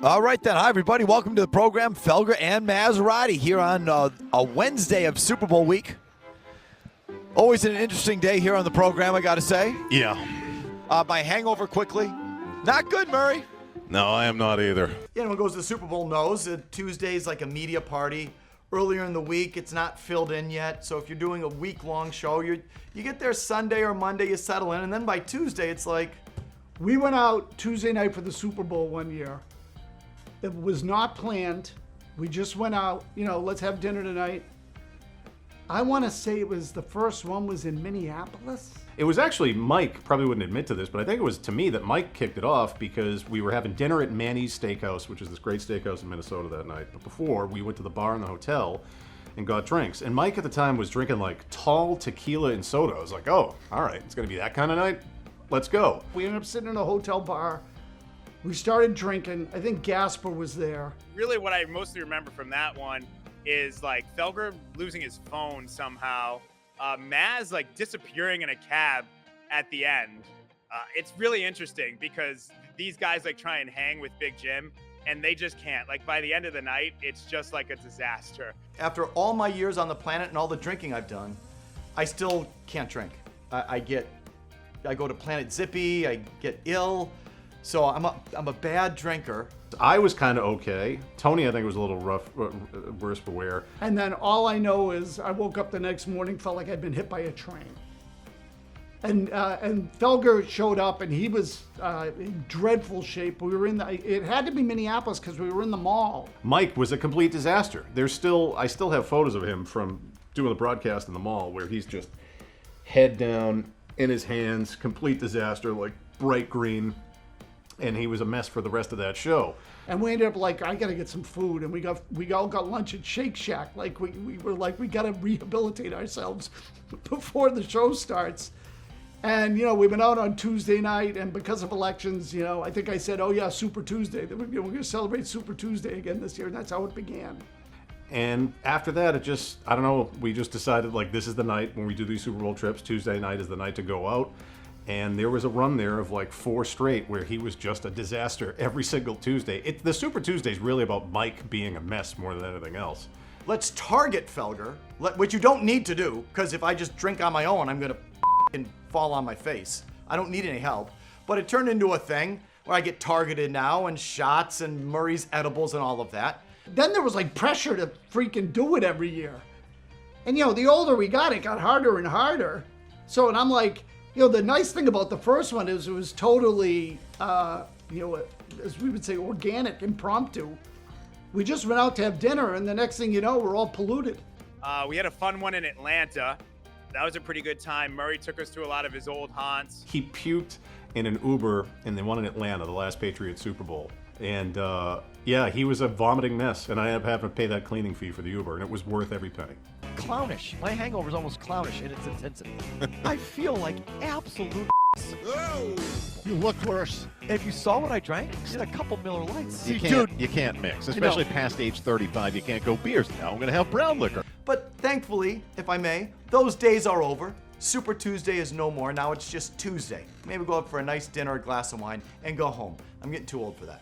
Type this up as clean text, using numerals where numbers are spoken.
All right then. Hi, everybody. Welcome to the program. Felger and Massarotti here on a Wednesday of Super Bowl week. Always an interesting day here on the program, I got to say. Yeah. My hangover quickly. Not good, Murray. No, I am not either. Anyone who goes to the Super Bowl knows that Tuesday's like a media party. Earlier in the week, it's not filled in yet. So if you're doing a week-long show, you get there Sunday or Monday, you settle in, and then by Tuesday, it's like... We went out Tuesday night for the Super Bowl one year. It was not planned. We just went out, let's have dinner tonight. I want to say it was the first one was in Minneapolis. It was actually Mike, probably wouldn't admit to this, but I think it was to me that Mike kicked it off because we were having dinner at Manny's Steakhouse, which is this great steakhouse in Minnesota that night. But before, we went to the bar in the hotel and got drinks. And Mike at the time was drinking like tall tequila and soda. I was like, oh, all right, it's going to be that kind of night? Let's go. We ended up sitting in a hotel bar. We started drinking. I think Gasper was there. Really what I mostly remember from that one is like Felger losing his phone somehow. Mazz like disappearing in a cab at the end. It's really interesting because these guys like try and hang with Big Jim and they just can't. Like by the end of the night, it's just like a disaster. After all my years on the planet and all the drinking I've done, I still can't drink. I go to Planet Zippy, I get ill. So I'm a bad drinker. I was kind of okay. Tony, I think, was a little rough, worse for wear. And then all I know is I woke up the next morning, felt like I'd been hit by a train. And Felger showed up, and he was in dreadful shape. We were it had to be Minneapolis because we were in the mall. Mike was a complete disaster. I still have photos of him from doing the broadcast in the mall where he's just head down in his hands, complete disaster, like bright green. And he was a mess for the rest of that show. And we ended up like, I gotta get some food, and we all got lunch at Shake Shack. Like we were like, we gotta rehabilitate ourselves before the show starts. And we went out on Tuesday night, and because of elections, I think I said, oh yeah, Super Tuesday. We're gonna celebrate Super Tuesday again this year, and that's how it began. And after that, I don't know, we just decided like this is the night when we do these Super Bowl trips. Tuesday night is the night to go out. And there was a run there of like 4 straight where he was just a disaster every single Tuesday. The Super Tuesday is really about Mike being a mess more than anything else. Let's target Felger, which you don't need to do, because if I just drink on my own, I'm gonna fall on my face. I don't need any help. But it turned into a thing where I get targeted now, and shots and Murray's edibles and all of that. Then there was like pressure to freaking do it every year. And the older we got, it got harder and harder. So, and I'm like, the nice thing about the first one is it was totally, as we would say, organic, impromptu. We just went out to have dinner, and the next thing you know, we're all polluted. We had a fun one in Atlanta. That was a pretty good time. Murray took us to a lot of his old haunts. He puked in an Uber in the one in Atlanta, the last Patriots Super Bowl. And he was a vomiting mess, and I ended up having to pay that cleaning fee for the Uber, and it was worth every penny. Clownish. My hangover is almost clownish in its intensity. I feel like absolute You look worse. If you saw what I drank, I did a couple Miller Lights. You can't mix, especially past age 35. You can't go beers. Now I'm going to have brown liquor. But thankfully, if I may, those days are over. Super Tuesday is no more. Now it's just Tuesday. Maybe go out for a nice dinner, a glass of wine, and go home. I'm getting too old for that.